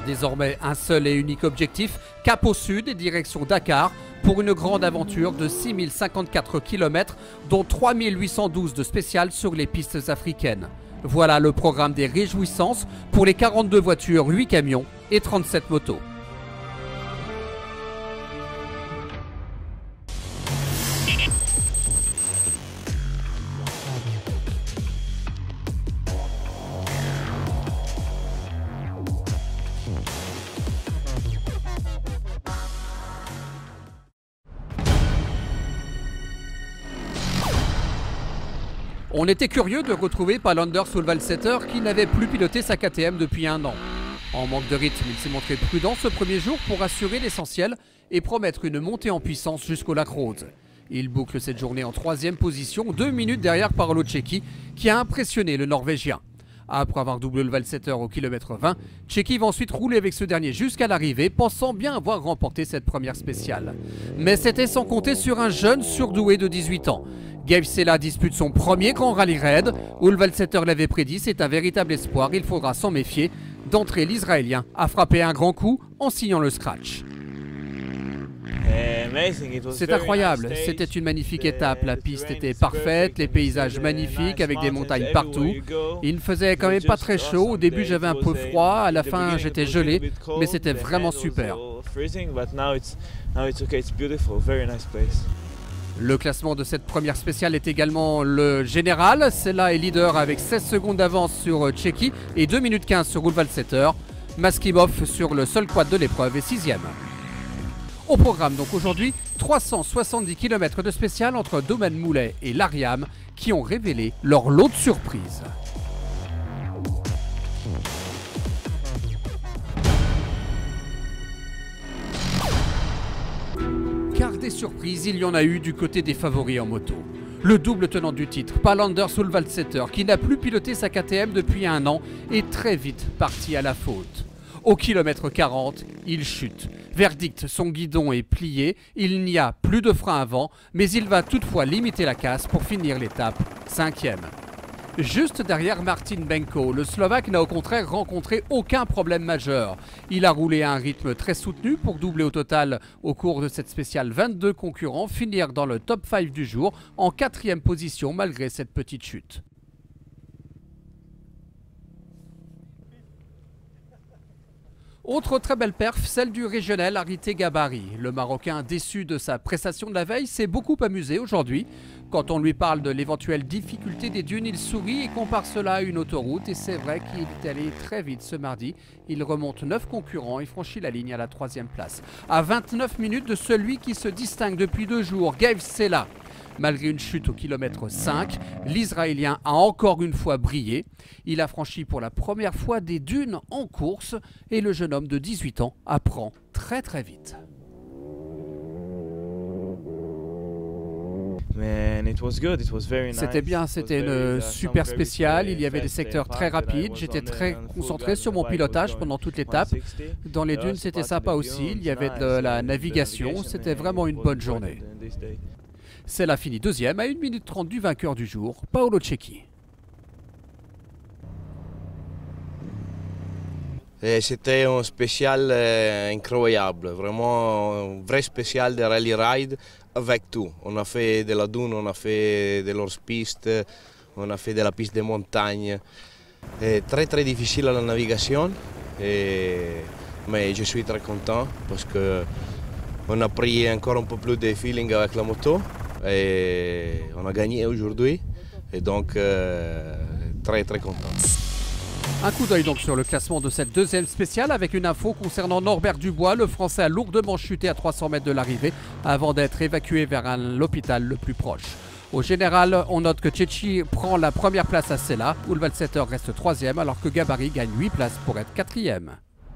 Désormais, un seul et unique objectif, cap au sud et direction Dakar, pour une grande aventure de 6054 km, dont 3812 de spécial sur les pistes africaines. Voilà le programme des réjouissances pour les 42 voitures, 8 camions et 37 motos. On était curieux de retrouver Palander Solvalseter qui n'avait plus piloté sa KTM depuis un an. En manque de rythme, il s'est montré prudent ce premier jour pour assurer l'essentiel et promettre une montée en puissance jusqu'au lac Rose. Il boucle cette journée en 3e position, 2 minutes derrière Paolo Cecchi qui a impressionné le Norvégien. Après avoir doublé le Valsetter au kilomètre 20, Cecchi va ensuite rouler avec ce dernier jusqu'à l'arrivée, pensant bien avoir remporté cette première spéciale. Mais c'était sans compter sur un jeune surdoué de 18 ans. Gabe Sella dispute son premier grand rallye raid. Valsetter l'avait prédit, c'est un véritable espoir, il faudra s'en méfier. D'entrée, l'Israélien a frappé un grand coup en signant le scratch. C'est incroyable, c'était une magnifique étape, la piste était parfaite, les paysages magnifiques avec des montagnes partout. Il ne faisait quand même pas très chaud, au début j'avais un peu froid, à la fin j'étais gelé, mais c'était vraiment super. Le classement de cette première spéciale est également le général. Sella est leader avec 16 secondes d'avance sur Cecchi et 2 minutes 15 sur Valsetter. Maskimov sur le seul quad de l'épreuve est 6e. Au programme donc aujourd'hui, 370 km de spécial entre Domaine Moulet et l'Ariam qui ont révélé leur lot de surprises. Car des surprises, il y en a eu du côté des favoris en moto. Le double tenant du titre, Palander Solvalseter, qui n'a plus piloté sa KTM depuis un an, est très vite parti à la faute. Au kilomètre 40, il chute. Verdict, son guidon est plié, il n'y a plus de frein avant, mais il va toutefois limiter la casse pour finir l'étape 5e. Juste derrière Martin Benko, le Slovaque n'a au contraire rencontré aucun problème majeur. Il a roulé à un rythme très soutenu pour doubler au total au cours de cette spéciale 22 concurrents, finir dans le top 5 du jour en 4e position malgré cette petite chute. Autre très belle perf, celle du régional Arité Gabari. Le Marocain, déçu de sa prestation de la veille, s'est beaucoup amusé aujourd'hui. Quand on lui parle de l'éventuelle difficulté des dunes, il sourit et compare cela à une autoroute. Et c'est vrai qu'il est allé très vite ce mardi. Il remonte 9 concurrents et franchit la ligne à la 3e place. À 29 minutes de celui qui se distingue depuis 2 jours, Gabe Sella. Malgré une chute au kilomètre 5, l'Israélien a encore une fois brillé. Il a franchi pour la première fois des dunes en course et le jeune homme de 18 ans apprend très vite. C'était bien, c'était une super spéciale, il y avait des secteurs très rapides, j'étais très concentré sur mon pilotage pendant toute l'étape. Dans les dunes c'était sympa aussi, il y avait de la navigation, c'était vraiment une bonne journée. Sella finit 2e à 1 minute 30 du vainqueur du jour, Paolo Cecchi. C'était un spécial incroyable, vraiment un vrai spécial de rally ride avec tout. On a fait de la dune, on a fait de l'hors-piste, on a fait de la piste de montagne. Très difficile à la navigation, mais je suis très content parce qu'on a pris encore un peu plus de feeling avec la moto et on a gagné aujourd'hui et donc très content. Un coup d'œil donc sur le classement de cette 2e spéciale avec une info concernant Norbert Dubois. Le Français a lourdement chuté à 300 mètres de l'arrivée avant d'être évacué vers l'hôpital le plus proche. Au général, on note que Cecchi prend la première place à Sella, où le Valsetter reste 3e alors que Gabari gagne 8 places pour être 4e.